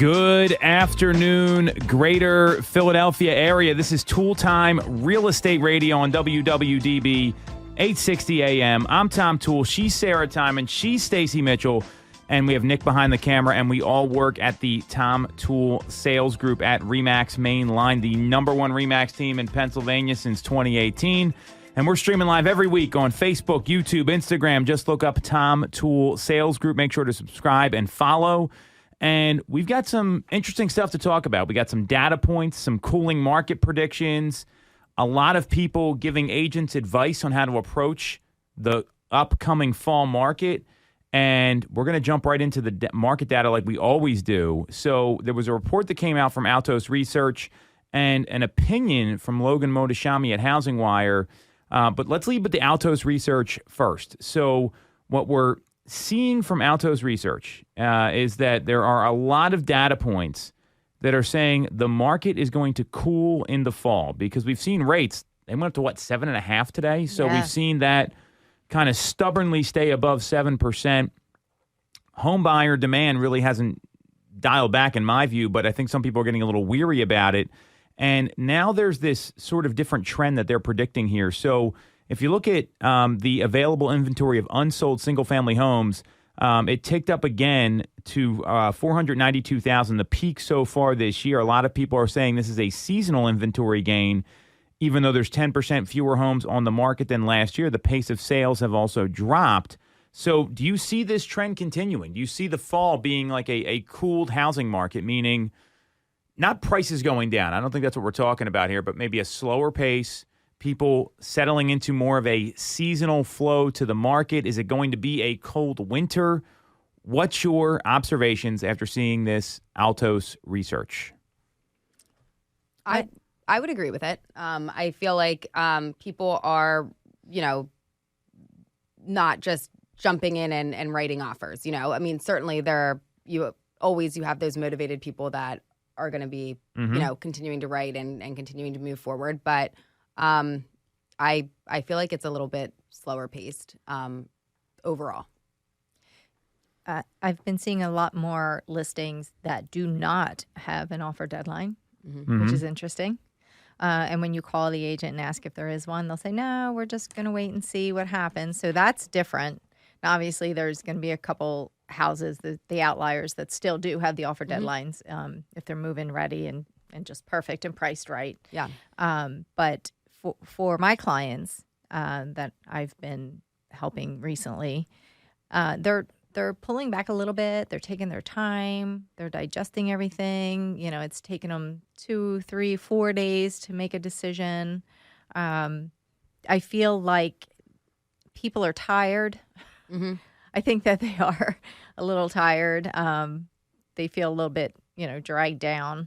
Good afternoon, Greater Philadelphia area. This is Toole Time Real Estate Radio on WWDB 860 AM. I'm Tom Toole. She's Sarah Tymon. She's Stacey Mitchell. And we have Nick behind the camera. And we all work at the Tom Toole Sales Group at RE/MAX Main Line, the number one RE/MAX team in Pennsylvania since 2018. And we're streaming live every week on Facebook, YouTube, Instagram. Just look up Tom Toole Sales Group. Make sure to subscribe and follow. And we've got some interesting stuff to talk about. We got some data points, some cooling market predictions, a lot of people giving agents advice on how to approach the upcoming fall market. And we're going to jump right into the market data like we always do. So there was a report that came out from Altos Research and an opinion from Logan Mohtashami at Housing Wire. But let's leave with the Altos Research first. So what we're seeing from Altos Research is that there are a lot of data points that are saying the market is going to cool in the fall because we've seen rates, they went up to 7.5 today. So we've seen that kind of stubbornly stay above 7%. Home buyer demand really hasn't dialed back in my view, but I think some people are getting a little weary about it. And now there's this sort of different trend that they're predicting here. So if you look at the available inventory of unsold single-family homes, it ticked up again to 492,000, the peak so far this year. A lot of people are saying this is a seasonal inventory gain. Even though there's 10% fewer homes on the market than last year, the pace of sales have also dropped. So do you see this trend continuing? Do you see the fall being like a cooled housing market, meaning not prices going down? I don't think that's what we're talking about here, but maybe a slower pace, people settling into more of a seasonal flow to the market? Is it going to be a cold winter? What's your observations after seeing this Altos research? I would agree with it. I feel like people are, not just jumping in and writing offers. I mean, certainly you have those motivated people that are going to be, continuing to write and continuing to move forward. But I feel like it's a little bit slower paced overall. I've been seeing a lot more listings that do not have an offer deadline, which is interesting. And when you call the agent and ask if there is one, they'll say, no, we're just going to wait and see what happens. So that's different. Now, obviously, there's going to be a couple houses, the outliers, that still do have the offer deadlines if they're move-in ready and just perfect and priced right. Yeah. But for my clients that I've been helping recently, they're pulling back a little bit. They're taking their time. They're digesting everything. It's taken them 2, 3, 4 days to make a decision. I feel like people are tired. I think that they are a little tired. They feel a little bit, dragged down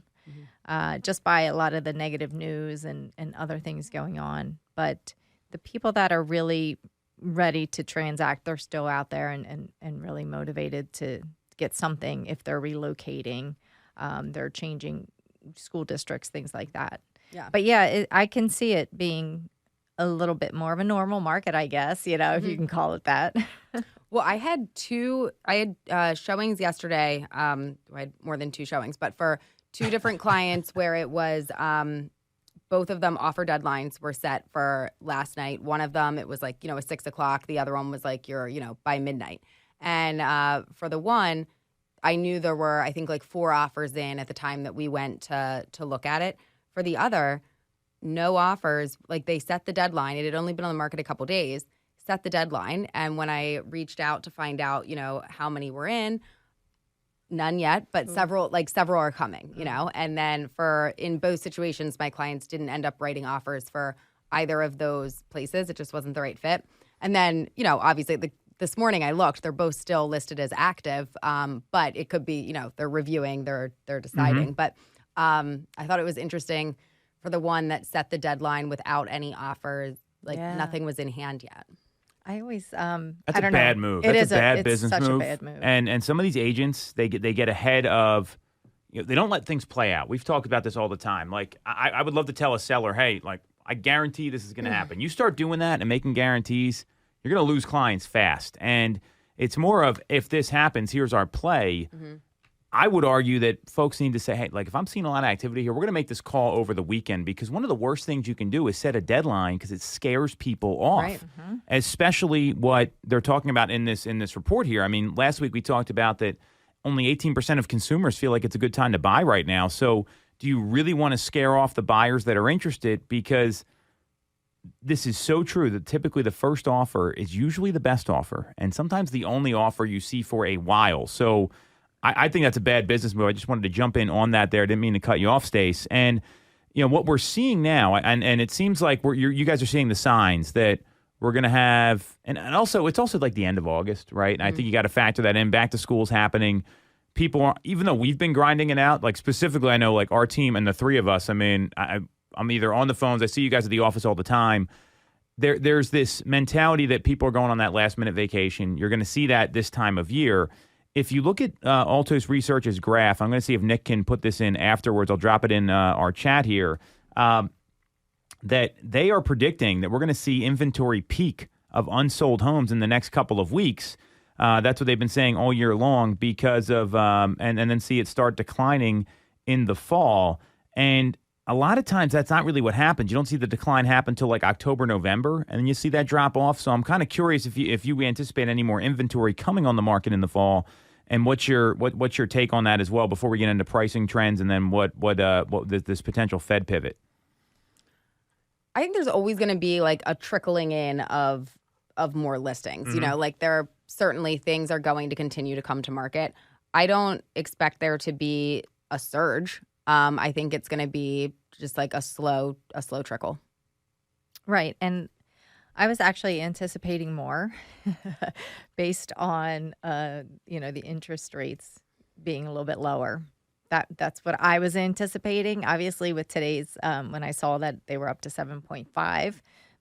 just by a lot of the negative news and other things going on. But the people that are really ready to transact, they're still out there and really motivated to get something if they're relocating, they're changing school districts, things like that. Yeah. But I can see it being a little bit more of a normal market, I guess, if you can call it that. Well, I had showings yesterday. I had more than 2 showings, but for 2 different clients where it was both of them offer deadlines were set for last night. One of them, it was like, a 6 o'clock. The other one was like, by midnight. And for the one, I knew there were, I think, like 4 offers in at the time that we went to look at it. For the other, no offers. Like, they set the deadline. It had only been on the market a couple days, set the deadline. And when I reached out to find out, how many were in, none yet, but several are coming, and then in both situations, my clients didn't end up writing offers for either of those places. It just wasn't the right fit. And then, obviously this morning I looked, they're both still listed as active. But it could be, they're reviewing, they're deciding. But I thought it was interesting for the one that set the deadline without any offers, nothing was in hand yet. I always that's a bad move. That's a bad business move. It's such a bad move. And some of these agents, they get ahead of, they don't let things play out. We've talked about this all the time. Like, I would love to tell a seller, hey, like, I guarantee this is going to happen. You start doing that and making guarantees, you're going to lose clients fast. And it's more of, if this happens, here's our play. I would argue that folks need to say, hey, like if I'm seeing a lot of activity here, we're going to make this call over the weekend, because one of the worst things you can do is set a deadline, because it scares people off, Right. especially what they're talking about in this report here. I mean, last week we talked about that only 18% of consumers feel like it's a good time to buy right now. So do you really want to scare off the buyers that are interested? Because this is so true that typically the first offer is usually the best offer, and sometimes the only offer you see for a while. So I think that's a bad business move. I just wanted to jump in on that there. I didn't mean to cut you off, Stace. And, what we're seeing now, and it seems like you guys are seeing the signs that we're going to have, and also it's also like the end of August, right? And I think you got to factor that in. Back to school's happening. People are, even though we've been grinding it out, like specifically I know like our team and the three of us, I mean, I'm either on the phones, I see you guys at the office all the time. There's this mentality that people are going on that last minute vacation. You're going to see that this time of year. If you look at Altos Research's graph, I'm going to see if Nick can put this in afterwards. I'll drop it in our chat here. That they are predicting that we're going to see inventory peak of unsold homes in the next couple of weeks. That's what they've been saying all year long, because of and then see it start declining in the fall. And a lot of times that's not really what happens. You don't see the decline happen until like October, November, and then you see that drop off. So I'm kind of curious if you anticipate any more inventory coming on the market in the fall. And what's your take on that as well before we get into pricing trends, and then what this potential Fed pivot? I think there's always going to be like a trickling in of more listings. Like there are certainly things are going to continue to come to market. I don't expect there to be a surge. I think it's going to be just like a slow trickle. Right. And I was actually anticipating more based on, the interest rates being a little bit lower. That's what I was anticipating. Obviously, with today's, when I saw that they were up to 7.5,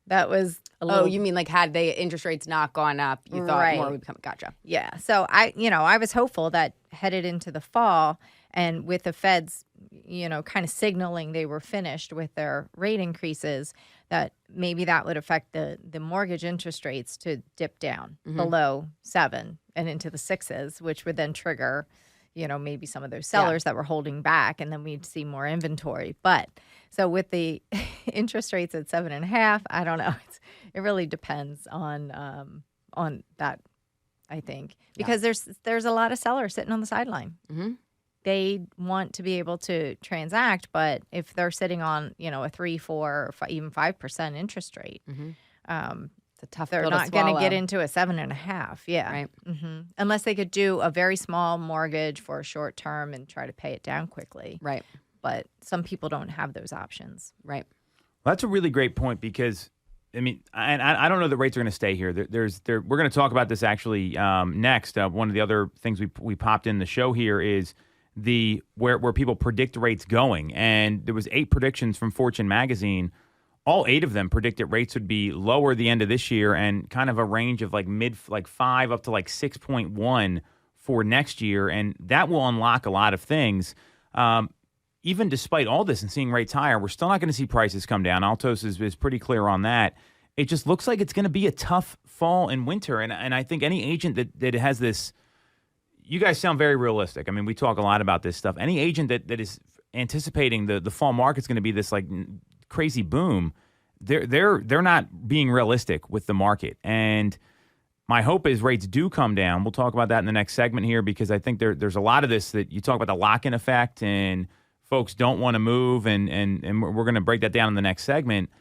that was a little. Oh, you mean like had the interest rates not gone up, you thought more would come? Gotcha. Yeah. So I was hopeful that headed into the fall, and with the Feds, kind of signaling they were finished with their rate increases, that maybe that would affect the mortgage interest rates to dip down below 7 and into the 6s, which would then trigger, maybe some of those sellers that were holding back, and then we'd see more inventory. But so with the interest rates at 7.5, I don't know. It really depends on that, I think, because there's a lot of sellers sitting on the sideline. Mm-hmm. They want to be able to transact, but if they're sitting on, a 3, 4, or even 5% interest rate, It's a tough they're pill to not going to swallow. get into a 7.5. Yeah. Right. Unless they could do a very small mortgage for a short term and try to pay it down quickly. Right. But some people don't have those options. Right. Well, that's a really great point, because I mean, and I don't know that rates are going to stay here. We're going to talk about this actually next. One of the other things we popped in the show here is where people predict rates going, and there was 8 predictions from Fortune magazine. All 8 of them predicted rates would be lower at the end of this year, and kind of a range of like 5 up to like 6.1 for next year, and that will unlock a lot of things. Even despite all this and seeing rates higher, we're still not going to see prices come down. Altos is pretty clear on that. It just looks like it's going to be a tough fall and winter, and I think any agent that has this. You guys sound very realistic. I mean, we talk a lot about this stuff. Any agent that is anticipating the fall market's going to be this like crazy boom, they're not being realistic with the market. And my hope is rates do come down. We'll talk about that in the next segment here, because I think there's a lot of this that you talk about the lock-in effect, and folks don't want to move, and we're going to break that down in the next segment.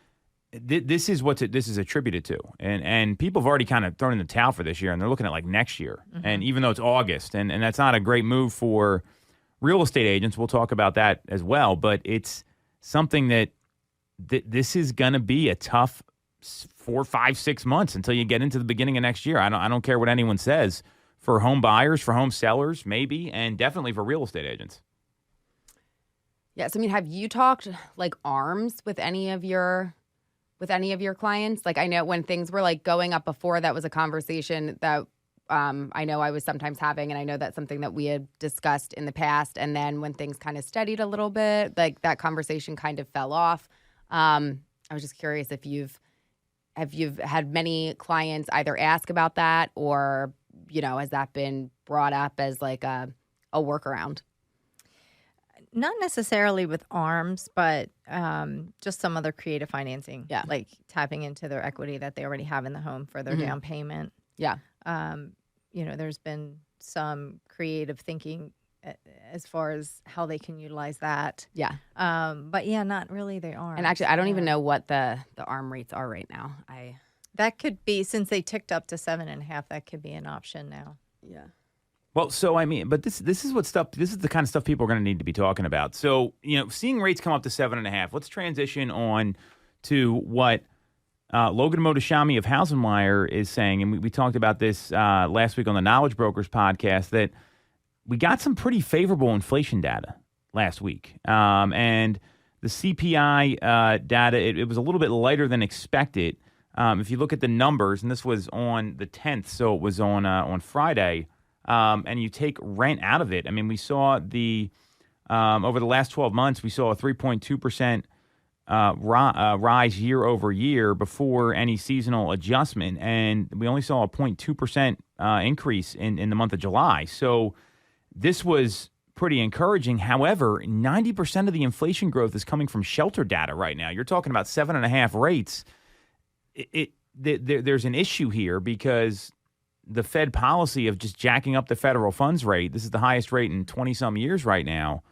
This is what this is attributed to, and people have already kind of thrown in the towel for this year, and they're looking at like next year. And even though it's August, and that's not a great move for real estate agents, we'll talk about that as well. But it's something that this is going to be a tough 4, 5, 6 months until you get into the beginning of next year. I don't care what anyone says, for home buyers, for home sellers, maybe, and definitely for real estate agents. Yes, I mean, have you talked like ARMs with any of your clients? Like, I know when things were like going up before, that was a conversation that I know I was sometimes having, and I know that's something that we had discussed in the past. And then when things kind of steadied a little bit, like that conversation kind of fell off. I was just curious if you've had many clients either ask about that, or has that been brought up as like a a workaround? Not necessarily with ARMs, but just some other creative financing. Yeah. Like tapping into their equity that they already have in the home for their down payment. Yeah. There's been some creative thinking as far as how they can utilize that. Yeah. But yeah, not really the ARMs. And actually, I don't even know what the ARM rates are right now. That could be, since they ticked up to 7.5, that could be an option now. Yeah. Well, so I mean, but this is the kind of stuff people are going to need to be talking about. So, seeing rates come up to 7.5. Let's transition on to what Logan Motoshami of Housing Wire is saying, and we talked about this last week on the Knowledge Brokers podcast, that we got some pretty favorable inflation data last week, and the CPI data it was a little bit lighter than expected. If you look at the numbers, and this was on the 10th, so it was on Friday. And you take rent out of it. I mean, we saw over the last 12 months, we saw a 3.2% rise year over year before any seasonal adjustment. And we only saw a 0.2% increase in the month of July. So this was pretty encouraging. However, 90% of the inflation growth is coming from shelter data right now. You're talking about 7.5 rates. There's an issue here because the Fed policy of just jacking up the federal funds rate, this is the highest rate in 20-some years right now,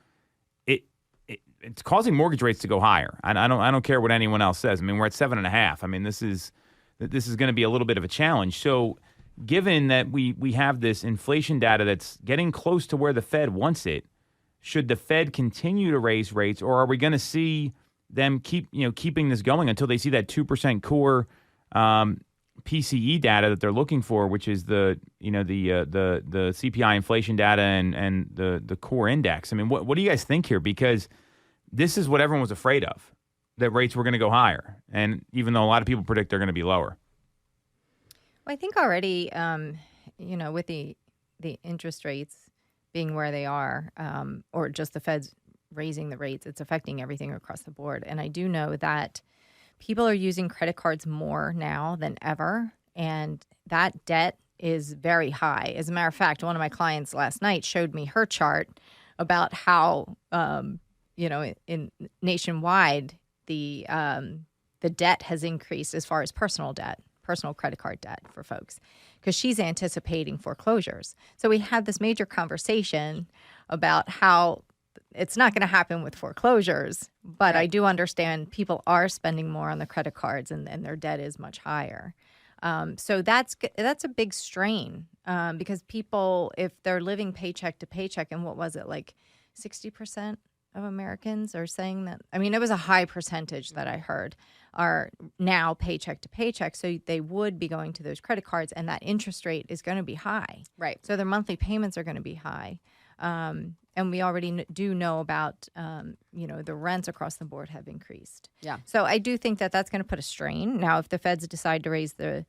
it's causing mortgage rates to go higher. I don't care what anyone else says. I mean, we're at 7.5. I mean, this is going to be a little bit of a challenge. So given that we have this inflation data that's getting close to where the Fed wants it, should the Fed continue to raise rates, or are we going to see them keeping this going until they see that 2% core PCE data that they're looking for, which is the CPI inflation data and the core index? I mean, what do you guys think here? Because this is what everyone was afraid of, that rates were going to go higher, and even though a lot of people predict they're going to be lower. Well, I think already, with the interest rates being where they are, or just the Fed's raising the rates, it's affecting everything across the board. And I do know that people are using credit cards more now than ever, and that debt is very high. As a matter of fact, one of my clients last night showed me her chart about how, in nationwide, the debt has increased as far as personal credit card debt for folks, because she's anticipating foreclosures. So we had this major conversation about how it's not going to happen with foreclosures, but I do understand people are spending more on the credit cards and their debt is much higher. So that's a big strain because people, if they're living paycheck to paycheck, and what was it, like 60% of Americans are saying that? I mean, it was a high percentage that I heard are now paycheck to paycheck. So they would be going to those credit cards, and that interest rate is going to be high. Right. So their monthly payments are going to be high. And we already do know about, the rents across the board have increased. Yeah. So I do think that that's going to put a strain. Now, if the Feds decide to raise the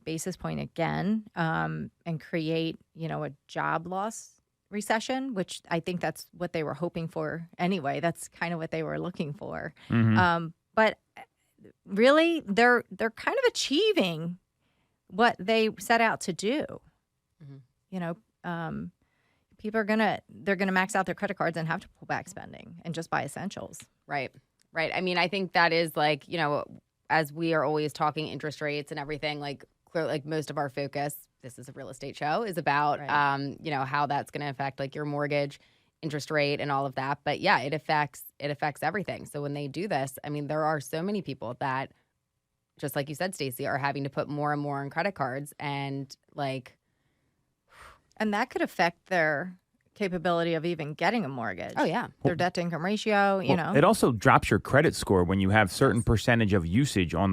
basis point again and create, a job loss recession, which I think that's what they were hoping for anyway. That's kind of what they were looking for. Mm-hmm. But really, they're kind of achieving what they set out to do. Mm-hmm. People they're gonna max out their credit cards and have to pull back spending and just buy essentials. Right. I mean, I think that is as we are always talking interest rates and everything, clearly, most of our focus, this is a real estate show, is about, how that's going to affect your mortgage interest rate and all of that. But yeah, it affects everything. So when they do this, I mean, there are so many people that, just like you said, Stacey, are having to put more and more on credit cards and And that could affect their capability of even getting a mortgage. Oh, yeah. Their debt to income ratio, It also drops your credit score when you have certain percentage of usage on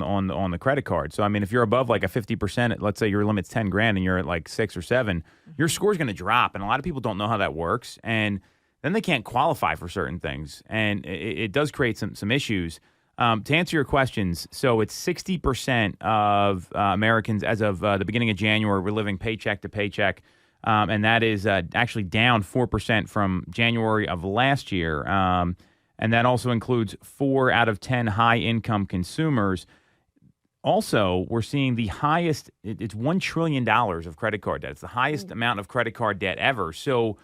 the credit card. So, I mean, if you're above a 50%, let's say your limit's $10,000 and you're at 6 or 7, your score's going to drop. And a lot of people don't know how that works. And then they can't qualify for certain things. And it does create some issues. To answer your questions, so it's 60% of Americans as of the beginning of January were living paycheck to paycheck. And that is actually down 4% from January of last year. And that also includes 4 out of 10 high-income consumers. Also, we're seeing the highest, it's $1 trillion of credit card debt. It's the highest amount of credit card debt ever. So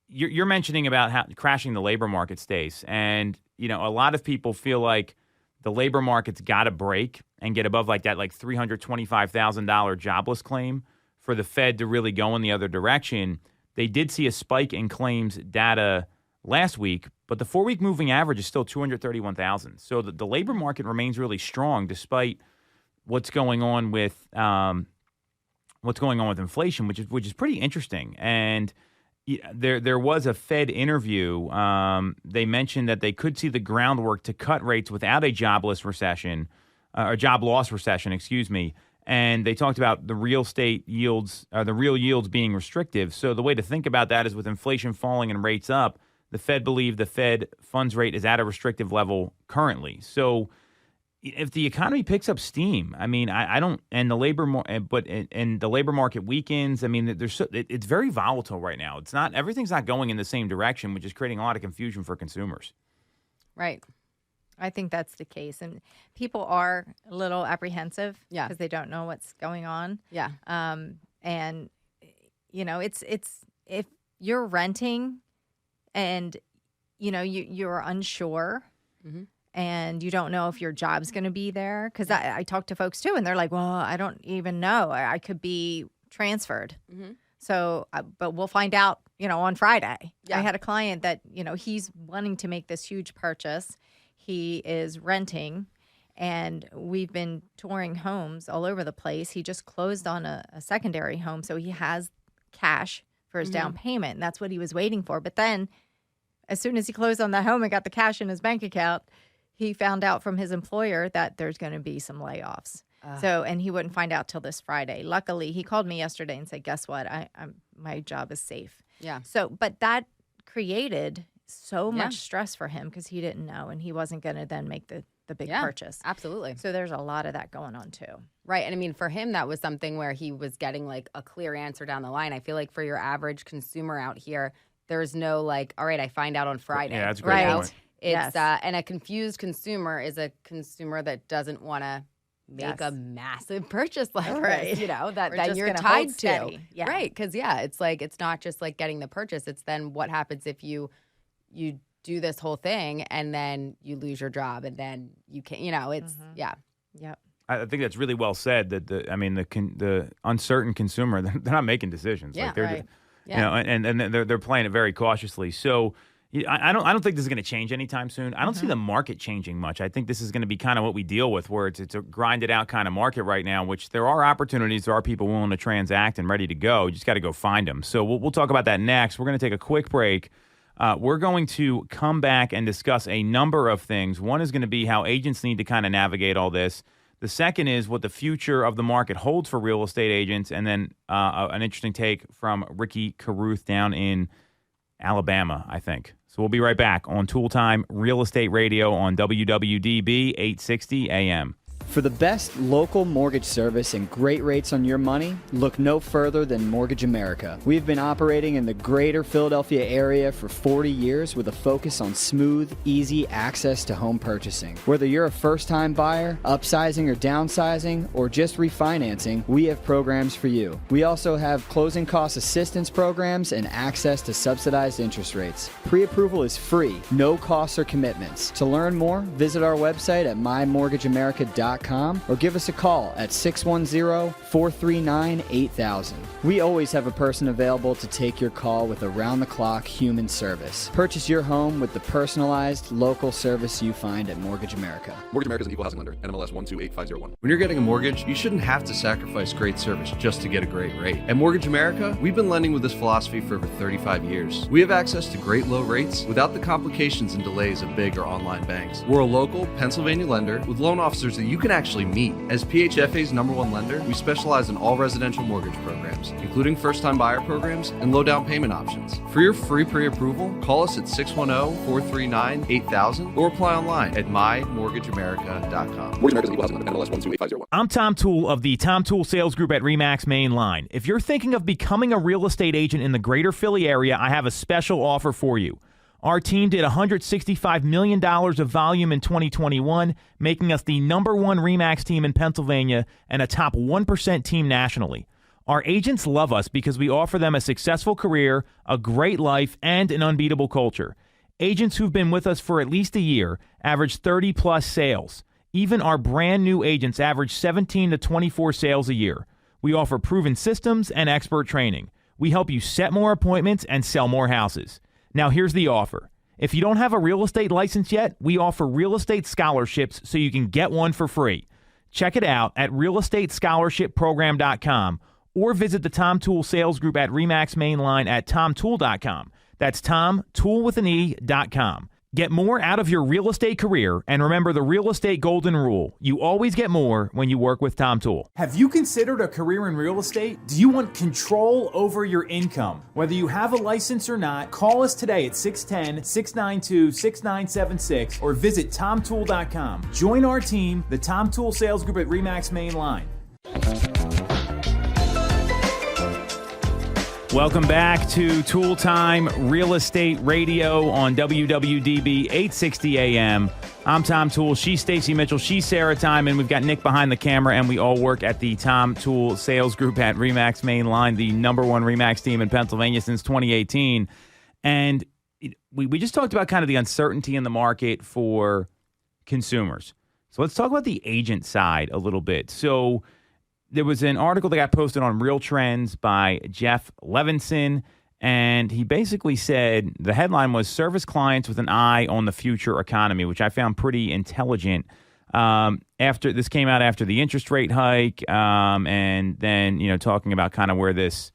you're mentioning about how crashing the labor market, Stace, and a lot of people feel like the labor market's got to break and get above like that, like $325,000 jobless claim for the Fed to really go in the other direction. They did see a spike in claims data last week, but the 4-week moving average is still 231,000. So the labor market remains really strong despite what's going on with inflation, which is pretty interesting. And there was a Fed interview. They mentioned that they could see the groundwork to cut rates without a job loss recession, excuse me. And they talked about the real estate yields, the real yields being restrictive. So the way to think about that is with inflation falling and rates up, the Fed believe the Fed funds rate is at a restrictive level currently. So if the economy picks up steam, I mean, I don't, and the labor market weakens. I mean, it's very volatile right now. Everything's not going in the same direction, which is creating a lot of confusion for consumers. Right. I think that's the case, and people are a little apprehensive because they don't know what's going on. Yeah. And it's if you're renting, and you're unsure. Mm-hmm. And you don't know if your job's going to be there. Because I talk to folks, too, and they're like, well, I don't even know. I could be transferred. Mm-hmm. So, but we'll find out, on Friday. Yeah. I had a client that, he's wanting to make this huge purchase. He is renting, and we've been touring homes all over the place. He just closed on a secondary home, so he has cash for his down payment. And that's what he was waiting for. But then as soon as he closed on the home and got the cash in his bank account, he found out from his employer that there's going to be some layoffs. And he wouldn't find out till this Friday. Luckily, he called me yesterday and said, guess what? My job is safe. Yeah. So, but that created so much stress for him because he didn't know, and he wasn't going to then make the big purchase. Absolutely. So there's a lot of that going on too. Right. And I mean, for him, that was something where he was getting like a clear answer down the line. I feel like for your average consumer out here, there's no like, all right, I find out on Friday. Yeah, that's a great point. It's and a confused consumer is a consumer that doesn't want to make a massive purchase like this, that you're tied to. Yeah. Right. Because it's like, it's not just like getting the purchase. It's then what happens if you do this whole thing and then you lose your job and then you can't, Yep. I think that's really well said. That the uncertain consumer, they're not making decisions. Yeah, like they're right. And they're playing it very cautiously. So I don't think this is going to change anytime soon. I don't see the market changing much. I think this is going to be kind of what we deal with, where it's a grinded out kind of market right now. Which there are opportunities, there are people willing to transact and ready to go. You just got to go find them. So we'll talk about that next. We're going to take a quick break. We're going to come back and discuss a number of things. One is going to be how agents need to kind of navigate all this. The second is what the future of the market holds for real estate agents. And then an interesting take from Ricky Caruth down in Alabama, I think. So we'll be right back on Toole Time Real Estate Radio on WWDB 860 AM. For the best local mortgage service and great rates on your money, look no further than Mortgage America. We've been operating in the greater Philadelphia area for 40 years with a focus on smooth, easy access to home purchasing. Whether you're a first-time buyer, upsizing or downsizing, or just refinancing, we have programs for you. We also have closing cost assistance programs and access to subsidized interest rates. Pre-approval is free, no costs or commitments. To learn more, visit our website at mymortgageamerica.com or give us a call at 610-439-8000. We always have a person available to take your call with around-the-clock human service. Purchase your home with the personalized, local service you find at Mortgage America. Mortgage America is an equal housing lender. NMLS 128501. When you're getting a mortgage, you shouldn't have to sacrifice great service just to get a great rate. At Mortgage America, we've been lending with this philosophy for over 35 years. We have access to great low rates without the complications and delays of big or online banks. We're a local Pennsylvania lender with loan officers that you can actually meet. As PHFA's #1 lender, we specialize in all residential mortgage programs, including first-time buyer programs and low down payment options. For your free pre-approval, call us at 610-439-8000 or apply online at mymortgageamerica.com. Mortgage America is an equal housing lender. NMLS 128501. I'm Tom Toole of the Tom Toole Sales Group at RE/MAX Main Line. If you're thinking of becoming a real estate agent in the greater Philly area, I have a special offer for you. Our team did $165 million of volume in 2021, making us the #1 RE/MAX team in Pennsylvania and a top 1% team nationally. Our agents love us because we offer them a successful career, a great life, and an unbeatable culture. Agents who've been with us for at least a year average 30-plus sales. Even our brand new agents average 17 to 24 sales a year. We offer proven systems and expert training. We help you set more appointments and sell more houses. Now here's the offer. If you don't have a real estate license yet, we offer real estate scholarships so you can get one for free. Check it out at realestatescholarshipprogram.com or visit the Tom Toole Sales Group at RE/MAX Mainline at tomtoole.com. That's tomtoole.com. Get more out of your real estate career, and remember the real estate golden rule. You always get more when you work with Tom Toole. Have you considered a career in real estate? Do you want control over your income? Whether you have a license or not, call us today at 610-692-6976 or visit tomtoole.com. Join our team, the Tom Toole Sales Group at RE/MAX Mainline. Welcome back to Tool Time Real Estate Radio on WWDB 860 AM. I'm Tom Toole. She's Stacey Mitchell. She's Sarah Tymon. We've got Nick behind the camera, and we all work at the Tom Toole Sales Group at RE/MAX Mainline, the number one RE/MAX team in Pennsylvania since 2018. And we just talked about kind of the uncertainty in the market for consumers. So let's talk about the agent side a little bit. So there was an article that got posted on Real Trends by Jeff Levinson, and he basically said the headline was "Service Clients with an Eye on the Future Economy," which I found pretty intelligent. After this came out after the interest rate hike, and then talking about kind of where this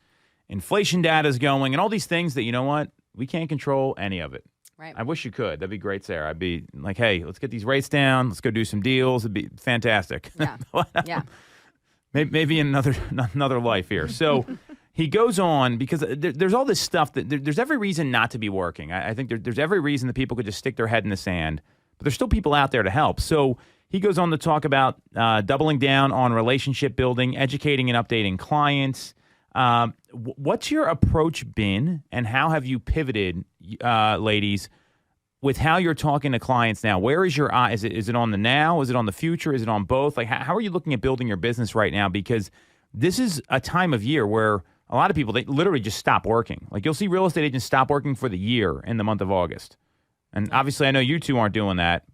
inflation data is going and all these things that we can't control any of it. Right. I wish you could. That'd be great, Sarah. I'd be like, hey, let's get these rates down. Let's go do some deals. It'd be fantastic. Yeah. Yeah. Maybe in another life here. So he goes on because there's all this stuff that there's every reason not to be working. I think there's every reason that people could just stick their head in the sand, but there's still people out there to help. So he goes on to talk about doubling down on relationship building, educating and updating clients. What's your approach been, and how have you pivoted, ladies, with how you're talking to clients now? Where is your eye? Is it on the now? Is it on the future? Is it on both? Like, how are you looking at building your business right now? Because this is a time of year where a lot of people, they literally just stop working. Like, you'll see real estate agents stop working for the year in the month of August. And obviously, I know you two aren't doing that.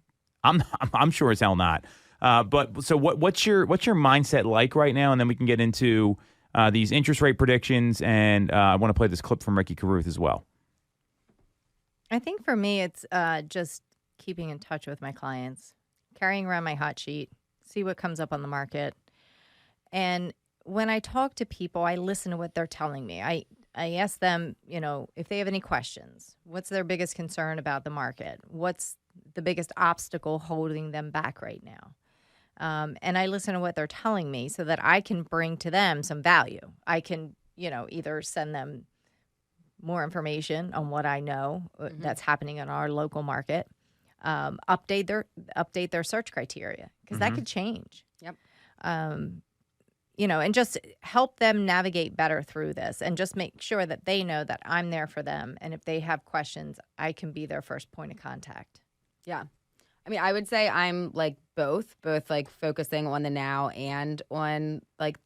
I'm sure as hell not. But so what's your mindset like right now? And then we can get into these interest rate predictions. And I want to play this clip from Ricky Carruth as well. I think for me, it's just keeping in touch with my clients, carrying around my hot sheet, see what comes up on the market. And when I talk to people, I listen to what they're telling me. I ask them, if they have any questions. What's their biggest concern about the market? What's the biggest obstacle holding them back right now? And I listen to what they're telling me so that I can bring to them some value. I can, either send them more information on what I know that's happening in our local market, update their search criteria, because that could change. Yep. And just help them navigate better through this, and just make sure that they know that I'm there for them. And if they have questions, I can be their first point of contact. Yeah. I mean, I would say I'm like both like focusing on the now and on like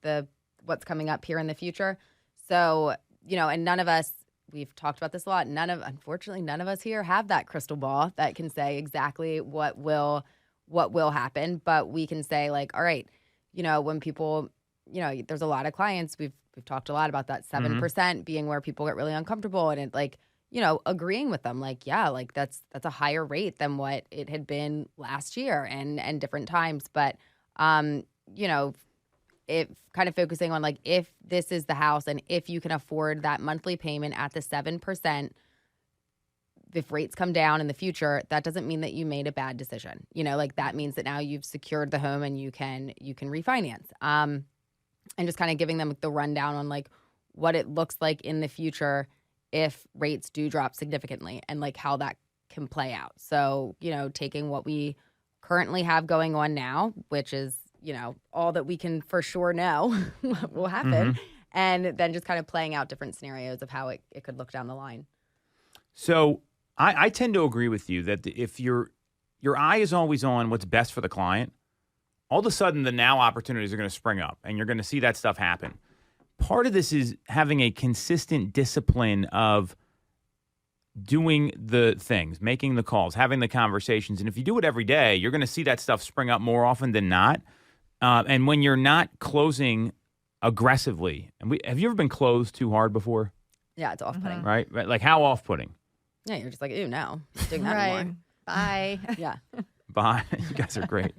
what's coming up here in the future. So, and none of us, we've talked about this a lot. Unfortunately, none of us here have that crystal ball that can say exactly what will happen. But we can say, like, all right, when people, there's a lot of clients. We've talked a lot about that 7% being where people get really uncomfortable, and it like, agreeing with them, like, yeah, like that's a higher rate than what it had been last year and different times. But if kind of focusing on like, if this is the house and if you can afford that monthly payment at the 7%, if rates come down in the future, that doesn't mean that you made a bad decision. Like that means that now you've secured the home and you can refinance. And just kind of giving them the rundown on like what it looks like in the future if rates do drop significantly, and like how that can play out. So, taking what we currently have going on now, which is, all that we can for sure know will happen. And then just kind of playing out different scenarios of how it could look down the line. So I tend to agree with you that if your eye is always on what's best for the client, all of a sudden the now opportunities are going to spring up and you're going to see that stuff happen. part of this is having a consistent discipline of doing the things, making the calls, having the conversations. And if you do it every day, you're going to see that stuff spring up more often than not. And when you're not closing aggressively, and have you ever been closed too hard before? Yeah, it's off-putting. Right? Like how off-putting? Yeah, you're just like, ew, no. Not doing that Right. anymore. Bye. Yeah. Bye. You guys are great.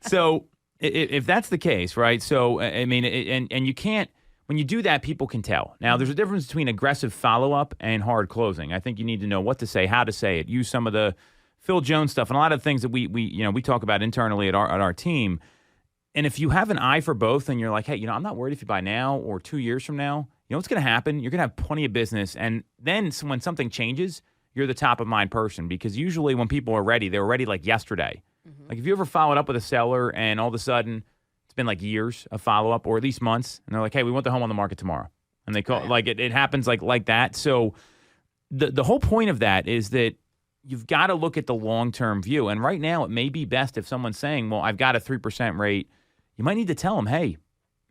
So if that's the case, right? So, I mean, and you can't, when you do that, people can tell. Now, there's a difference between aggressive follow-up and hard closing. I think you need to know what to say, how to say it, use some of the Phil Jones stuff, and a lot of things that we talk about internally at our team. And if you have an eye for both and you're like, hey, I'm not worried if you buy now or 2 years from now, you know what's going to happen? You're going to have plenty of business. And then when something changes, you're the top of mind person, because usually when people are ready, they're ready like yesterday. Mm-hmm. Like if you ever followed up with a seller and all of a sudden it's been like years of follow-up or at least months, and they're like, hey, we want the home on the market tomorrow. And they call like it happens like that. So the whole point of that is that you've got to look at the long-term view. And right now it may be best if someone's saying, well, I've got a 3% rate. You might need to tell them, hey,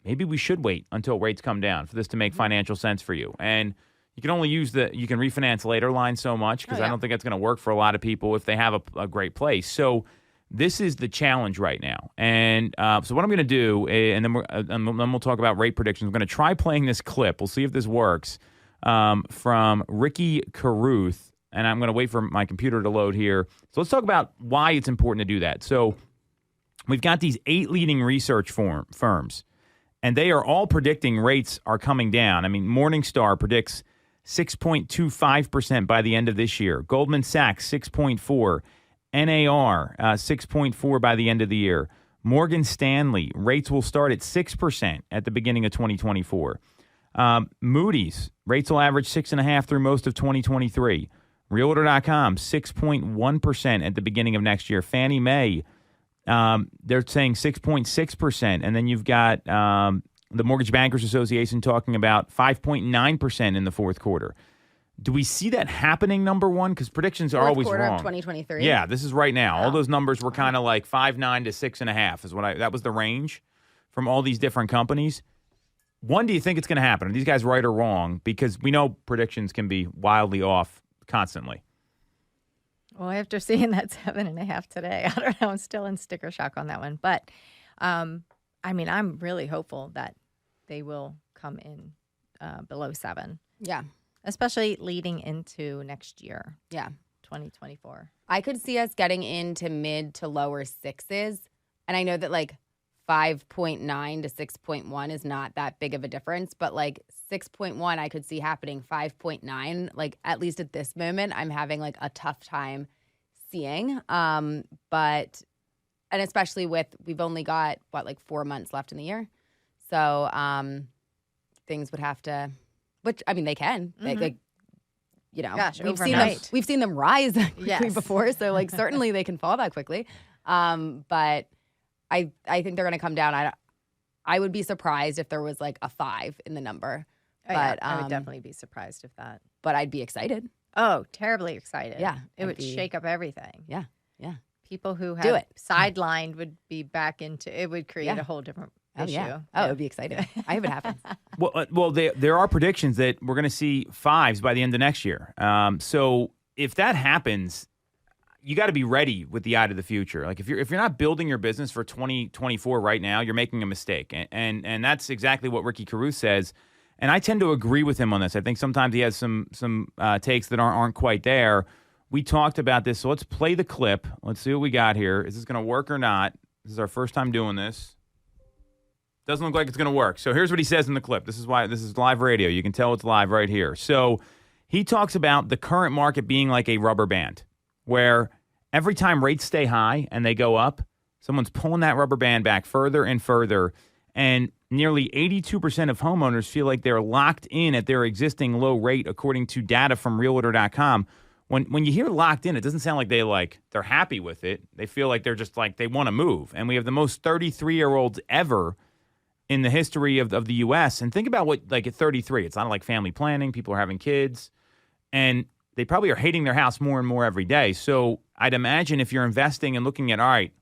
maybe we should wait until rates come down for this to make financial sense for you. And you can only use you can refinance later line so much, because I don't think that's going to work for a lot of people if they have a great place. So this is the challenge right now. And so what I'm going to do, and then we'll talk about rate predictions. I'm going to try playing this clip. We'll see if this works, from Ricky Carruth. And I'm going to wait for my computer to load here. So let's talk about why it's important to do that. So we've got these 8 leading research firms, and they are all predicting rates are coming down. I mean, Morningstar predicts 6.25% by the end of this year. Goldman Sachs, 6.4%. NAR, 6.4% by the end of the year. Morgan Stanley, rates will start at 6% at the beginning of 2024. Moody's, rates will average 6.5% through most of 2023. Realtor.com, 6.1% at the beginning of next year. Fannie Mae, they're saying 6.6%. And then you've got the Mortgage Bankers Association talking about 5.9% in the fourth quarter. Do we see that happening, number one? Because predictions are always quarter wrong. of 2023? Yeah, this is right now. Wow. All those numbers were kind of like 5.9 to 6.5 is that was the range from all these different companies. One, do you think it's going to happen? Are these guys right or wrong? Because we know predictions can be wildly off constantly. Well, after seeing that 7.5 today, I don't know. I'm still in sticker shock on that one. But, I mean, I'm really hopeful that they will come in below 7. Yeah. Especially leading into next year. Yeah. 2024. I could see us getting into mid to lower 6s. And I know that like 5.9 to 6.1 is not that big of a difference, but like 6.1 I could see happening. 5.9, like at least at this moment, I'm having like a tough time seeing. But and especially we've only got like 4 months left in the year. So things would have to, which I mean they can. Mm-hmm. Like Gosh, we've seen them rise quickly Yes. before, so like certainly they can fall that quickly. But I think they're going to come down. I would be surprised if there was like a 5 in the number. Oh, But yeah, I would definitely be surprised if that. But I'd be excited. Oh, terribly excited. Yeah, It would shake up everything. Yeah, yeah. People who Do have it. sidelined would be back into it. Would create Yeah. a whole different Oh issue. yeah. Oh, it would be exciting. I hope it happens. Well, there are predictions that we're going to see 5s by the end of next year. So if that happens, you got to be ready with the eye to the future. Like if you're not building your business for 2024 right now, you're making a mistake. And that's exactly what Ricky Carruth says. And I tend to agree with him on this. I think sometimes he has some takes that aren't quite there. We talked about this, so let's play the clip. Let's see what we got here. Is this going to work or not? This is our first time doing this. Doesn't look like it's going to work. So here's what he says in the clip. This is why this is live radio. You can tell it's live right here. So he talks about the current market being like a rubber band, where every time rates stay high and they go up, someone's pulling that rubber band back further and further. And nearly 82% of homeowners feel like they're locked in at their existing low rate, according to data from Realtor.com. When you hear locked in, it doesn't sound like they're happy with it. They feel like they're just like they want to move. And we have the most 33-year-olds ever in the history of the U.S. And think about what, like at 33, it's not like family planning. People are having kids. And they probably are hating their house more and more every day. So I'd imagine if you're investing and looking at, all right,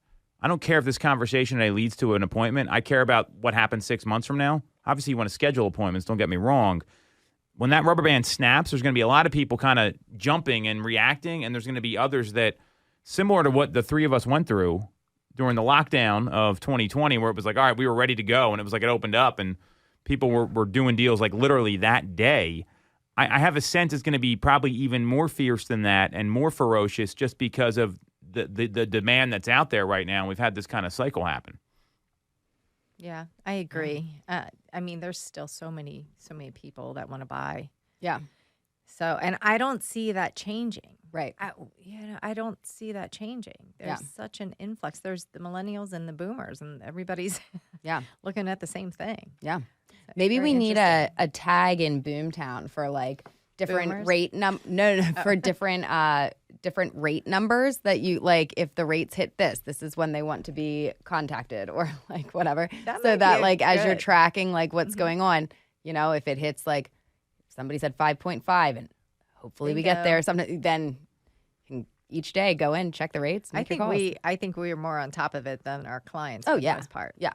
I don't care if this conversation today leads to an appointment. I care about what happens 6 months from now. obviously you want to schedule appointments, don't get me wrong. When that rubber band snaps, there's going to be a lot of people kind of jumping and reacting, and there's going to be others that, similar to what the three of us went through during the lockdown of 2020, where it was like, all right, we were ready to go, and it was like it opened up, and people were doing deals like literally that day. I have a sense it's going to be probably even more fierce than that and more ferocious just because of the demand that's out there right now. We've had this kind of cycle happen. Yeah, I agree. I mean, there's still so many people that want to buy. Yeah. So, and I don't see that changing. Right. I don't see that changing. There's such an influx. There's the millennials and the boomers, and everybody's looking at the same thing. Yeah. So Maybe we need interesting. a tag in Boomtown for like different Boomers? rate for different rate numbers that you like. If the rates hit this is when they want to be contacted, or like whatever. That So might that be like as you're good. tracking like what's going on, if it hits like somebody said 5.5 and hopefully we get Bingo. there something, then you can each day go in, check the rates, make your calls. I think we are more on top of it than our clients. Oh, for the yeah. most part. Yeah.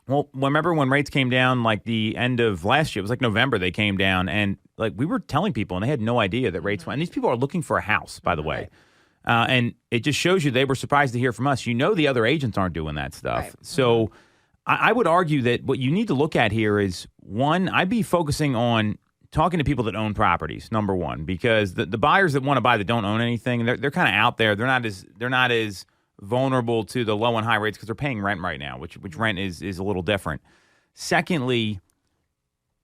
Well, remember when rates came down like the end of last year? It was like November they came down, and like we were telling people, and they had no idea that rates went. And these people are looking for a house, by the way. And it just shows you they were surprised to hear from us. The other agents aren't doing that stuff. Right. So I would argue that what you need to look at here is, one, I'd be focusing on talking to people that own properties, number one, because the buyers that want to buy that don't own anything, they're kind of out there. They're not as vulnerable to the low and high rates because they're paying rent right now, which rent is a little different. Secondly,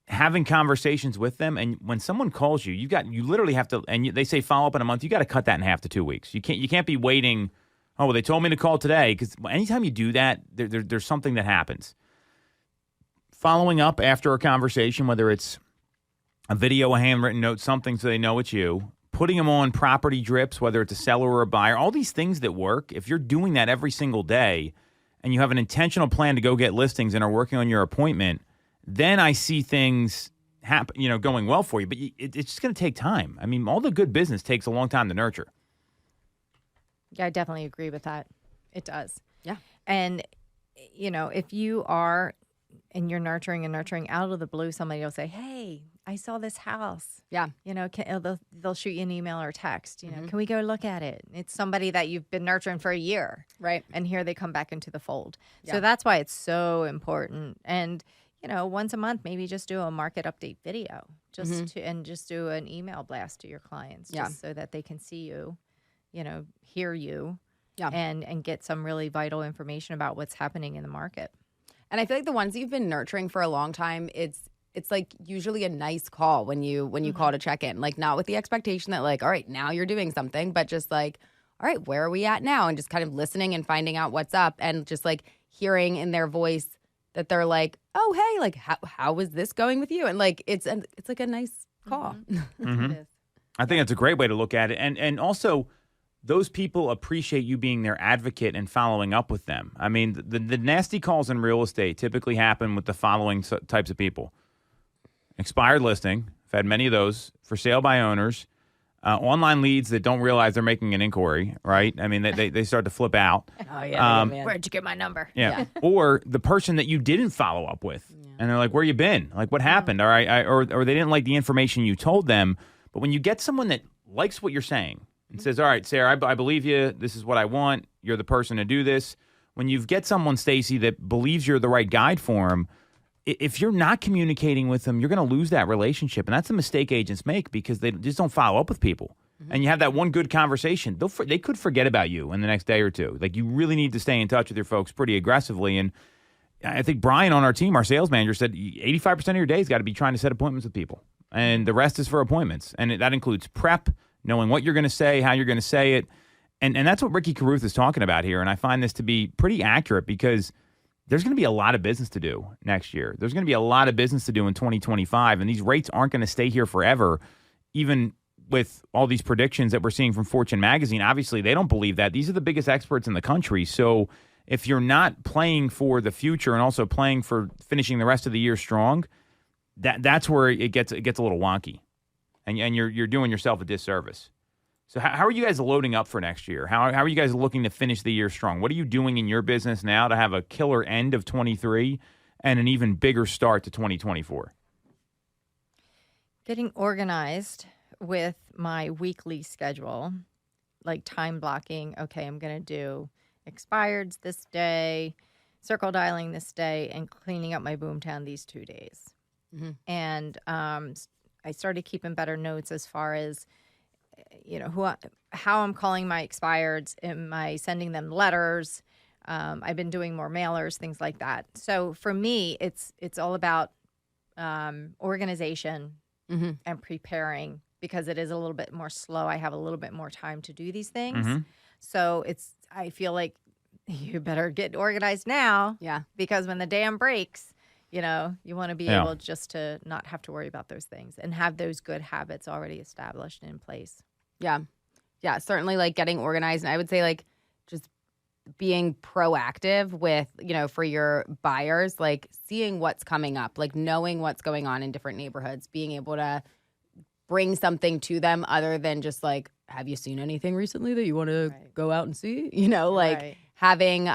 having conversations with them, and when someone calls you, you literally have to, and they say follow up in a month, you got to cut that in half to 2 weeks. You can't be waiting. Oh, well, they told me to call today, because anytime you do that, there's something that happens. Following up after a conversation, whether it's a video, a handwritten note, something so they know it's you. Putting them on property drips, whether it's a seller or a buyer, all these things that work. If you're doing that every single day and you have an intentional plan to go get listings and are working on your appointment, then I see things happen, going well for you. But it's just going to take time. I mean, all the good business takes a long time to nurture. Yeah, I definitely agree with that. It does. Yeah. And, if you are and you're nurturing out of the blue, somebody will say, hey, I saw this house. Yeah. They'll shoot you an email or a text. Can we go look at it? It's somebody that you've been nurturing for a year. Right. And here they come back into the fold. Yeah. So that's why it's so important. And, once a month, maybe just do a market update video and just do an email blast to your clients just so that they can see you, hear you and get some really vital information about what's happening in the market. And I feel like the ones that you've been nurturing for a long time, it's like usually a nice call when you call to check in, like not with the expectation that like, all right, now you're doing something, but just like, all right, where are we at now? And just kind of listening and finding out what's up, and just like hearing in their voice that they're like, oh, hey, like how is this going with you? And like, it's like a nice call. Mm-hmm. I think that's a great way to look at it. And also, those people appreciate you being their advocate and following up with them. I mean, the nasty calls in real estate typically happen with the following types of people. Expired listing. I've had many of those. For sale by owners. Online leads that don't realize they're making an inquiry, right? I mean, they start to flip out. Oh, yeah. Man. Where'd you get my number? Yeah. Or the person that you didn't follow up with. Yeah. And they're like, where you been? Like, what happened? Or they didn't like the information you told them. But when you get someone that likes what you're saying and says, all right, Sarah, I believe you. This is what I want. You're the person to do this. When you get someone, Stacey, that believes you're the right guide for them, if you're not communicating with them, you're going to lose that relationship. And that's a mistake agents make because they just don't follow up with people. Mm-hmm. And you have that one good conversation. They could forget about you in the next day or two. Like, you really need to stay in touch with your folks pretty aggressively. And I think Brian on our team, our sales manager, said 85% of your day's got to be trying to set appointments with people. And the rest is for appointments. And that includes prep, knowing what you're going to say, how you're going to say it. And that's what Ricky Carruth is talking about here. And I find this to be pretty accurate because there's going to be a lot of business to do next year. There's going to be a lot of business to do in 2025, and these rates aren't going to stay here forever, even with all these predictions that we're seeing from Fortune magazine. Obviously, they don't believe that. These are the biggest experts in the country. So if you're not playing for the future and also playing for finishing the rest of the year strong, that's where it gets a little wonky, and you're doing yourself a disservice. So how are you guys loading up for next year? How are you guys looking to finish the year strong? What are you doing in your business now to have a killer end of 23 and an even bigger start to 2024? Getting organized with my weekly schedule, like time blocking. Okay, I'm going to do expireds this day, circle dialing this day, and cleaning up my boomtown these 2 days. Mm-hmm. And I started keeping better notes as far as, how I'm calling my expireds. Am I sending them letters? I've been doing more mailers, things like that. So for me, it's all about organization and preparing, because it is a little bit more slow. I have a little bit more time to do these things. So I feel like you better get organized now. Yeah. Because when the dam breaks, you want to be Yeah. able just to not have to worry about those things and have those good habits already established in place. Yeah. Yeah. Certainly like getting organized. And I would say like just being proactive with, for your buyers, like seeing what's coming up, like knowing what's going on in different neighborhoods, being able to bring something to them other than just like, have you seen anything recently that you want to go out and see? Right. Having,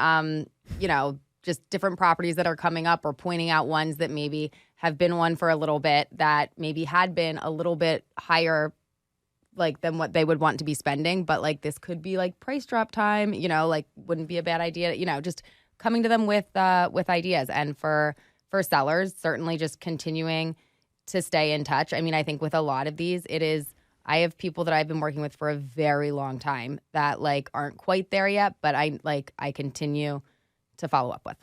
just different properties that are coming up, or pointing out ones that maybe have been one for a little bit that maybe had been a little bit higher like than what they would want to be spending, but like this could be like price drop time, like wouldn't be a bad idea, just coming to them with ideas. And for sellers, certainly just continuing to stay in touch. I mean, I think with a lot of these, I have people that I've been working with for a very long time that like aren't quite there yet, but I continue to follow up with.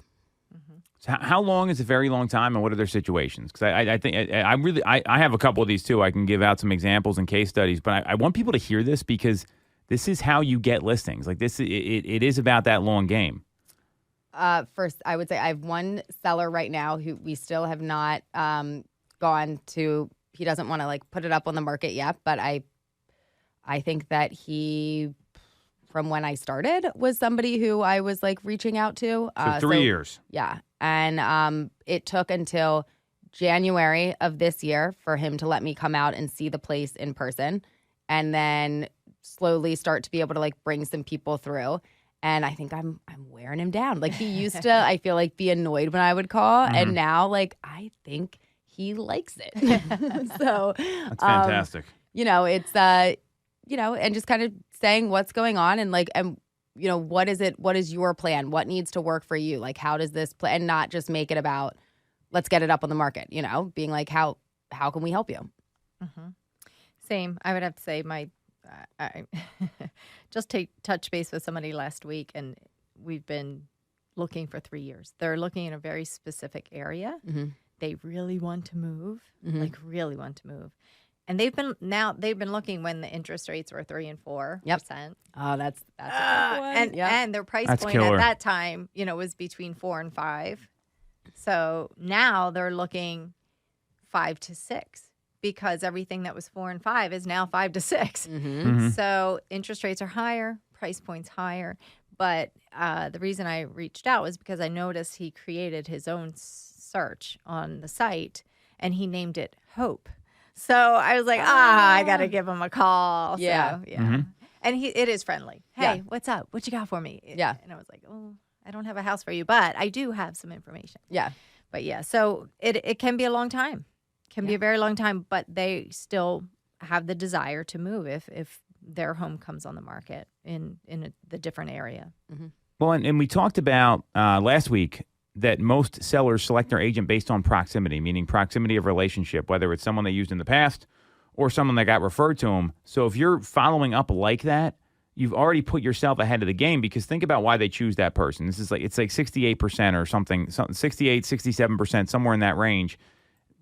So how long is a very long time, and what are their situations? Because I think I have a couple of these too. I can give out some examples and case studies, but I want people to hear this because this is how you get listings. Like this, it is about that long game. First, I would say I have one seller right now who we still have not gone to. He doesn't want to like put it up on the market yet, but I think that he, from when I started, was somebody who I was like reaching out to. So 3 years. Yeah. And it took until January of this year for him to let me come out and see the place in person, and then slowly start to be able to like bring some people through. And I think I'm wearing him down. Like he used to, I feel like, be annoyed when I would call. And now like I think he likes it. So That's fantastic. It's and just kind of saying what's going on and like what is your plan? What needs to work for you? Like how does this play? And not just make it about let's get it up on the market, being like how can we help you? Same. I would have to say I just touch base with somebody last week, and we've been looking for 3 years. They're looking in a very specific area. They really want to move, like really want to move. And they've been looking when the interest rates were 3% and 4%. Oh, that's a good one. And their price That's point killer. at that time, was between 4 and 5. So now they're looking 5 to 6, because everything that was 4 and 5 is now 5 to 6. So interest rates are higher, price points higher. But the reason I reached out was because I noticed he created his own search on the site, and he named it Hope. So I was like, I got to give him a call. Yeah. So, yeah. And it is friendly. Hey, Yeah. What's up? What you got for me? Yeah. And I was like, I don't have a house for you, but I do have some information. Yeah. But yeah, so it can be a long time. Can be a very long time, but they still have the desire to move if their home comes on the market in the different area. Well, and we talked about last week that most sellers select their agent based on proximity, meaning proximity of relationship, whether it's someone they used in the past or someone that got referred to them. So if you're following up like that, you've already put yourself ahead of the game, because think about why they choose that person. This is it's like 68% or something 68, 67%, somewhere in that range.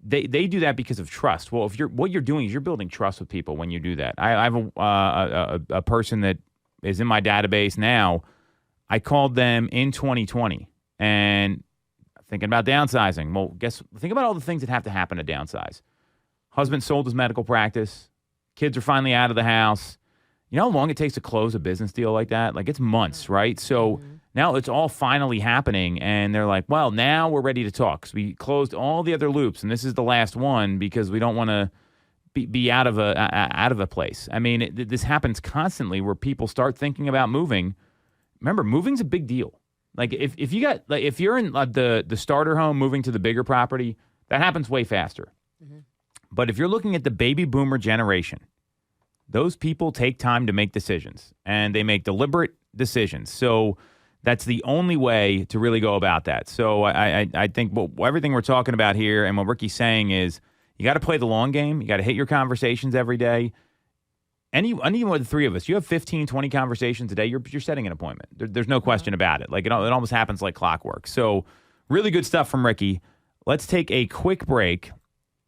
They do that because of trust. Well, what you're doing is you're building trust with people when you do that. I have a person that is in my database now. I called them in 2020 and thinking about downsizing. Well, think about all the things that have to happen to downsize. Husband sold his medical practice. Kids are finally out of the house. You know how long it takes to close a business deal like that? Like, it's months, right? So now it's all finally happening, and they're like, well, now we're ready to talk. 'Cause we closed all the other loops, and this is the last one because we don't want to be out of a place. I mean, this happens constantly where people start thinking about moving. Remember, moving's a big deal. Like if you got like if you're in the starter home moving to the bigger property, that happens way faster. Mm-hmm. But if you're looking at the baby boomer generation, those people take time to make decisions, and they make deliberate decisions. So that's the only way to really go about that. So I think everything we're talking about here and what Ricky's saying is you got to play the long game. You got to hit your conversations every day. Any one of the three of us, you have 15, 20 conversations a day, you're setting an appointment. There's no question about it. Like it almost happens like clockwork. So really good stuff from Ricky. Let's take a quick break.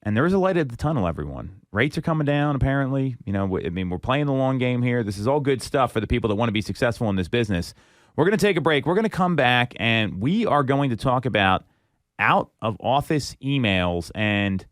And there is a light at the tunnel, everyone. Rates are coming down, apparently. We're playing the long game here. This is all good stuff for the people that want to be successful in this business. We're going to take a break. We're going to come back, and we are going to talk about out-of-office emails and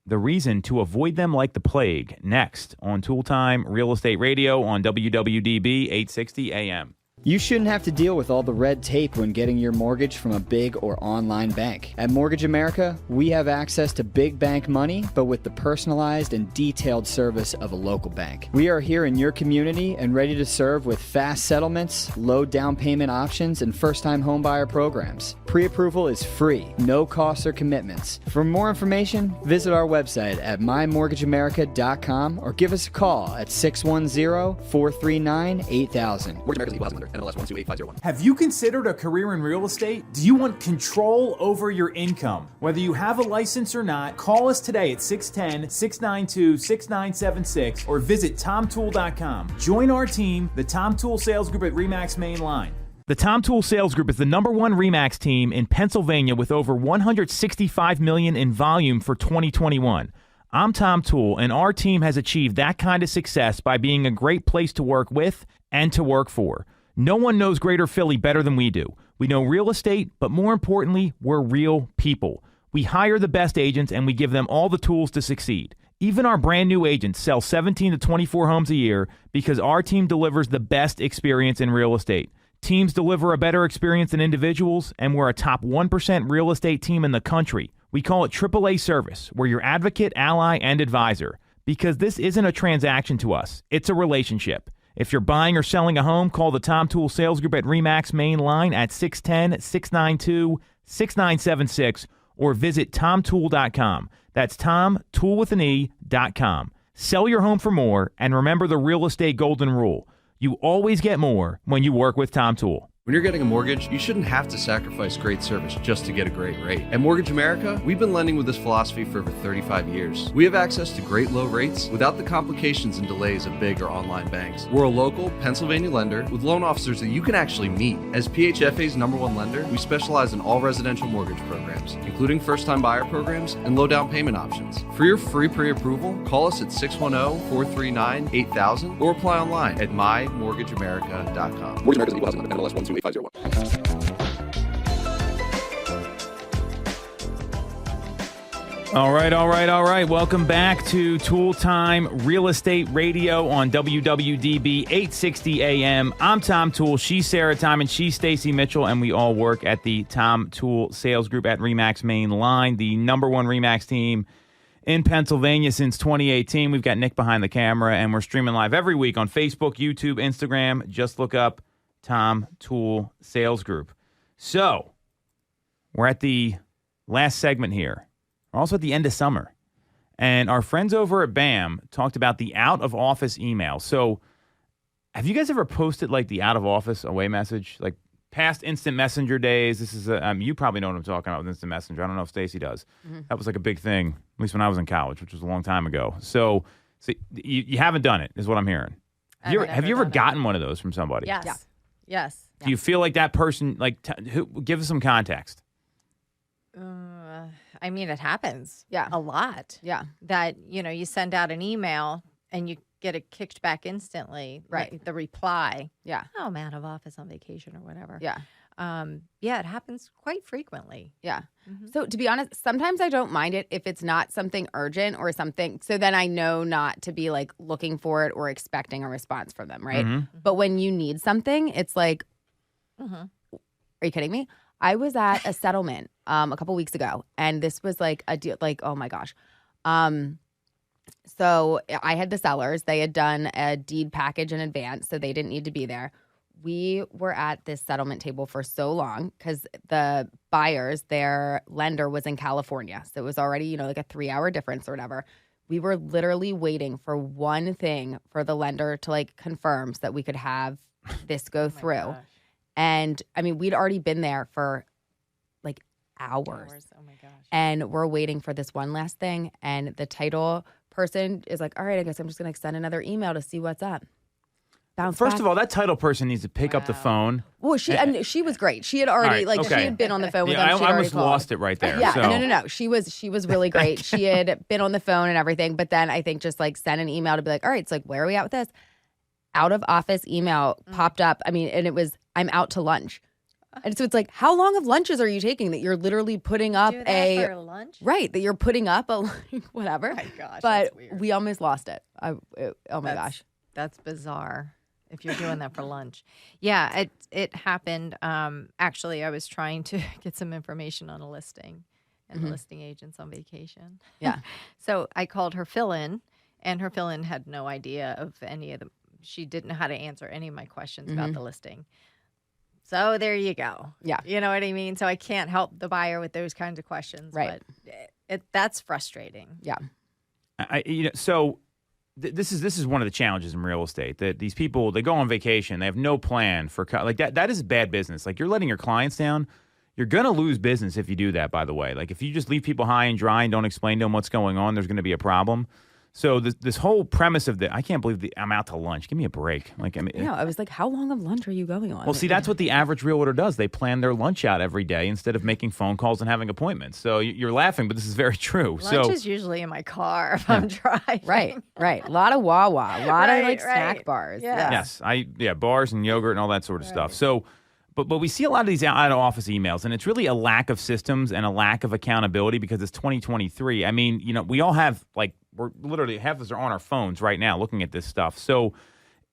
the reason to avoid them like the plague next on Tool Time Real Estate Radio on WWDB 860 AM. You shouldn't have to deal with all the red tape when getting your mortgage from a big or online bank. At Mortgage America, we have access to big bank money, but with the personalized and detailed service of a local bank. We are here in your community and ready to serve with fast settlements, low down payment options, and first-time homebuyer programs. Pre-approval is free, no costs or commitments. For more information, visit our website at mymortgageamerica.com or give us a call at 610-439-8000. Mortgage America's equal housing lender. NMLS 128501. Have you considered a career in real estate? Do you want control over your income? Whether you have a license or not, call us today at 610-692-6976 or visit tomtoole.com. Join our team, the Tom Toole Sales Group at RE/MAX Main Line. The Tom Toole Sales Group is the #1 RE/MAX team in Pennsylvania with over $165 million in volume for 2021. I'm Tom Toole, and our team has achieved that kind of success by being a great place to work with and to work for. No one knows Greater Philly better than we do. We know real estate, but more importantly, we're real people. We hire the best agents, and we give them all the tools to succeed. Even our brand new agents sell 17 to 24 homes a year because our team delivers the best experience in real estate. Teams deliver a better experience than individuals, and we're a top 1% real estate team in the country. We call it AAA service. We're your advocate, ally, and advisor. Because this isn't a transaction to us. It's a relationship. If you're buying or selling a home, call the Tom Toole Sales Group at RE/MAX Main Line at 610-692-6976 or visit tomtoole.com. That's tomtoole.com. Sell your home for more, and remember the real estate golden rule. You always get more when you work with Tom Toole. When you're getting a mortgage, you shouldn't have to sacrifice great service just to get a great rate. At Mortgage America, we've been lending with this philosophy for over 35 years. We have access to great low rates without the complications and delays of big or online banks. We're a local Pennsylvania lender with loan officers that you can actually meet. As PHFA's #1 lender, we specialize in all residential mortgage programs, including first-time buyer programs and low down payment options. For your free pre-approval, call us at 610-439-8000 or apply online at mymortgageamerica.com. Mortgage America's equal housing lender. NMLS 128501. All right. Welcome back to Tool Time Real Estate Radio on WWDB 860 AM. I'm Tom Toole. She's Sarah Tymon. She's Stacey Mitchell, and we all work at the Tom Toole Sales Group at RE/MAX Main Line, the #1 RE/MAX team in Pennsylvania since 2018. We've got Nick behind the camera, and we're streaming live every week on Facebook, YouTube, Instagram. Just look up Tom Toole Sales Group. So, we're at the last segment here. We're also at the end of summer. And our friends over at BAM talked about the out-of-office email. So, have you guys ever posted, like, the out-of-office away message? Like, past instant messenger days. This is, you probably know what I'm talking about with instant messenger. I don't know if Stacey does. Mm-hmm. That was, like, a big thing, at least when I was in college, which was a long time ago. So you haven't done it, is what I'm hearing. Have you ever gotten one of those from somebody? Yes. Yeah. Yes. Do you feel like that person, like, give us some context? I mean, it happens. Yeah. A lot. Yeah. That, you send out an email and you get it kicked back instantly. Right. The reply. Yeah. Oh, I'm out of office on vacation or whatever. Yeah. It happens quite frequently. Yeah. Mm-hmm. So to be honest, sometimes I don't mind it if it's not something urgent or something. So then I know not to be like looking for it or expecting a response from them, right? Mm-hmm. But when you need something, it's like, Mm-hmm. Are you kidding me? I was at a settlement a couple weeks ago, and this was like a deal. Like, oh my gosh. So I had the sellers. They had done a deed package in advance, so they didn't need to be there. we were at this settlement table for so long because the buyers, their lender was in California. So it was already, like a 3-hour difference or whatever. We were literally waiting for one thing for the lender to like confirm so that we could have this go through. Gosh. And I mean, we'd already been there for like hours. Oh my gosh. And we're waiting for this one last thing. And the title person is like, all right, I guess I'm just going to send another email to see what's up. Bounce First back. of all, that title person needs to pick up the phone. Well, she was great. She had already she had been on the phone with them. I She'd already almost called. lost it right there. Yeah, so. no. She was really great. She had been on the phone and everything, but then I think just like send an email to be like, all right, it's like, where are we at with this? Out of office email popped up. I mean, and it was, I'm out to lunch. And so it's like, how long of lunches are you taking that you're literally putting up Do that for lunch? right, that you're putting up a whatever. Oh my gosh, but that's weird. we almost lost it. Oh my gosh. That's bizarre. If you're doing that for lunch. Yeah, it happened. Actually, I was trying to get some information on a listing, and the listing agent's on vacation. Yeah. So I called her fill-in, and her fill-in had no idea of any of them. She didn't know how to answer any of my questions about the listing. So there you go. Yeah. You know what I mean? So I can't help the buyer with those kinds of questions. Right. But that's frustrating. Yeah. This is one of the challenges in real estate, that these people, they go on vacation, they have no plan for like that is bad business. Like, you're letting your clients down. You're going to lose business if you do that, by the way. Like, if you just leave people high and dry and don't explain to them what's going on, there's going to be a problem. So this whole premise of I can't believe I'm out to lunch. Give me a break. Like, I mean, Yeah, I was like, how long of lunch are you going on? well, see, that's what the average realtor does. They plan their lunch out every day instead of making phone calls and having appointments. So you're laughing, but this is very true. Lunch is usually in my car if I'm driving. Right. A lot of Wawa, a lot of like snack bars. Yeah. Yes, bars and yogurt and all that sort of stuff. So, but we see a lot of these out of office emails, and it's really a lack of systems and a lack of accountability because it's 2023. I mean, we all have we're literally half of us are on our phones right now looking at this stuff. So,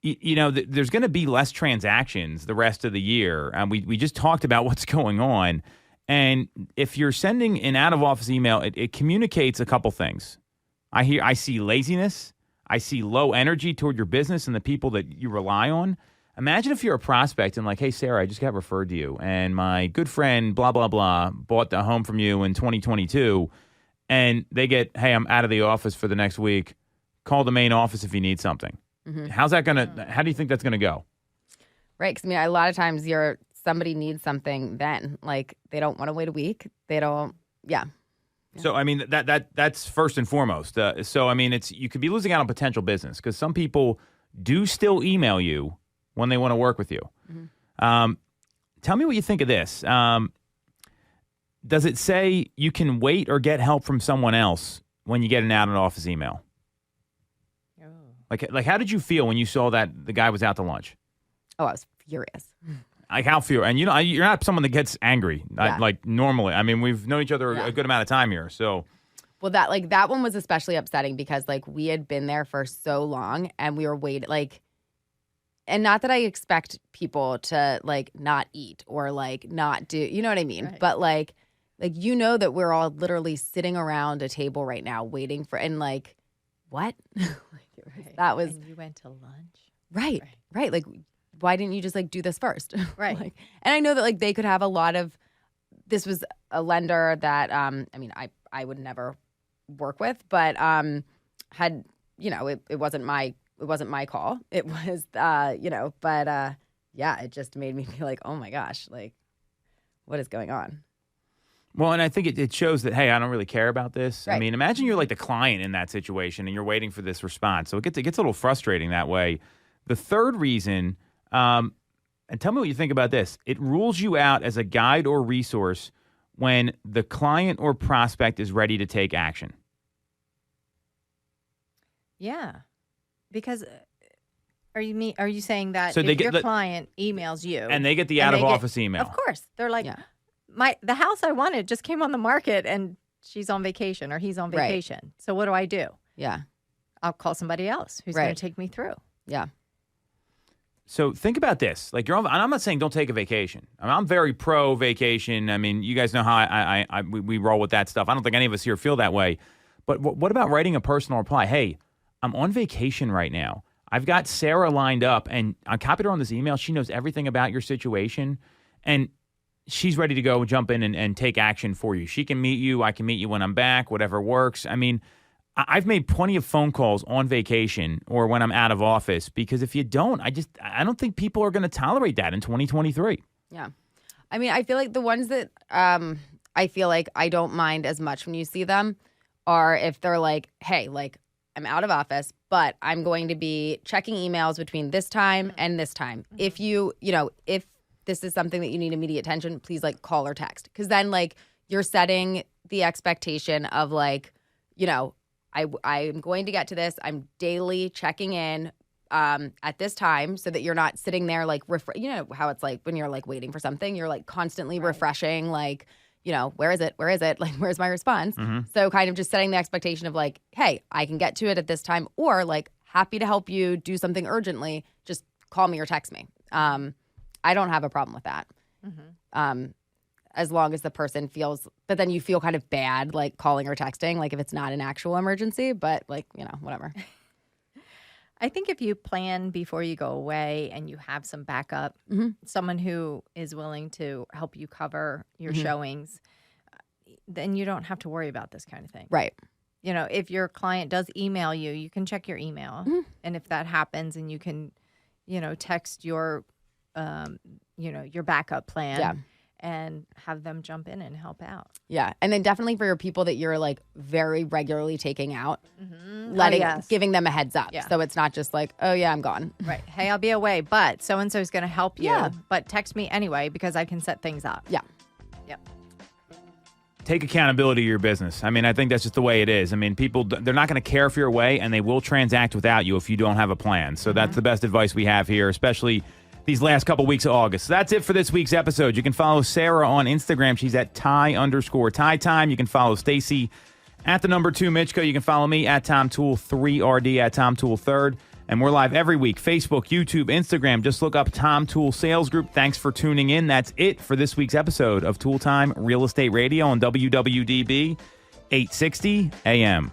there's going to be less transactions the rest of the year, and we just talked about what's going on. And if you're sending an out of office email, it communicates a couple things. I see laziness. I see low energy toward your business and the people that you rely on. Imagine if you're a prospect and like, hey, Sarah, I just got referred to you, and my good friend, blah, blah, blah, bought the home from you in 2022, and they get, hey, I'm out of the office for the next week. Call the main office if you need something. How do you think that's going to go? Right, because I mean, a lot of times somebody needs something then. Like, they don't want to wait a week. They don't, yeah. So, I mean, that's first and foremost. So, I mean, you could be losing out on potential business because some people do still email you when they want to work with you. Tell me what you think of this. Does it say you can wait or get help from someone else when you get an out of office email? Oh. Like, how did you feel when you saw that the guy was out to lunch? Oh, I was furious. Like, how feel? And you're not someone that gets angry like normally. I mean, we've known each other a good amount of time here, so. Well, that one was especially upsetting because we had been there for so long and we were waiting and not that I expect people to not eat or not do, you know what I mean? Right. But that we're all literally sitting around a table right now waiting for, and what? That was. And you went to lunch. Right. Why didn't you just do this first? Right. And I know that they could have a lot of, this was a lender that, I would never work with, but had, it wasn't my call. It was, but it just made me be like, oh my gosh, what is going on? Well, and I think it shows that, hey, I don't really care about this. Right. I mean, imagine you're the client in that situation and you're waiting for this response. So it gets a little frustrating that way. The third reason, and tell me what you think about this, it rules you out as a guide or resource when the client or prospect is ready to take action. Yeah. Because are you saying that so if your client emails you and they get the out of office email? Of course. They're like, the house I wanted just came on the market and she's on vacation or he's on vacation. Right. So what do I do? Yeah. I'll call somebody else who's going to take me through. Yeah. So think about this. And I'm not saying don't take a vacation. I'm very pro vacation. I mean, you guys know how we roll with that stuff. I don't think any of us here feel that way. But what about writing a personal reply? Hey, I'm on vacation right now. I've got Sarah lined up, and I copied her on this email. She knows everything about your situation, and she's ready to go jump in and take action for you. She can meet you. I can meet you when I'm back, whatever works. I mean, I've made plenty of phone calls on vacation or when I'm out of office, because if you don't, I don't think people are going to tolerate that in 2023. Yeah. I mean, I feel like the ones that I feel like I don't mind as much when you see them are if they're like, hey, like, I'm out of office, but I'm going to be checking emails between this time and this time. If if this is something that you need immediate attention, please like call or text. Because then like you're setting the expectation of like, I'm going to get to this. I'm daily checking in at this time so that you're not sitting there like, you know how it's like when you're like waiting for something, you're like constantly refreshing, like, where is it? Where is it? Like, where's my response? So kind of just setting the expectation of like, hey, I can get to it at this time, or like happy to help you do something urgently. Just call me or text me. I don't have a problem with that. As long as the person feels, but then you feel kind of bad, like calling or texting, like if it's not an actual emergency, but like, whatever. I think if you plan before you go away and you have some backup, someone who is willing to help you cover your showings, then you don't have to worry about this kind of thing. Right. If your client does email you, you can check your email. And if that happens, and you can, text your, your backup plan. Yeah. And have them jump in and help out. Yeah. And then definitely for your people that you're like very regularly taking out, giving them a heads up. Yeah. So it's not just like, oh yeah, I'm gone. Right. Hey, I'll be away, but so-and-so is going to help you. Yeah. But text me anyway because I can set things up. Yeah. Yep. Take accountability of your business. I mean, I think that's just the way it is. I mean, people, they're not going to care if you're away, and they will transact without you if you don't have a plan. So that's the best advice we have here, especially these last couple weeks of August. So that's it for this week's episode. You can follow Sarah on Instagram. She's at Ty_Ty_Time. You can follow Stacey at @2 Mitchko. You can follow me at Tom Toole 3RD at Tom Toole 3rd. And we're live every week. Facebook, YouTube, Instagram. Just look up Tom Toole Sales Group. Thanks for tuning in. That's it for this week's episode of Toole Time Real Estate Radio on WWDB 860 AM.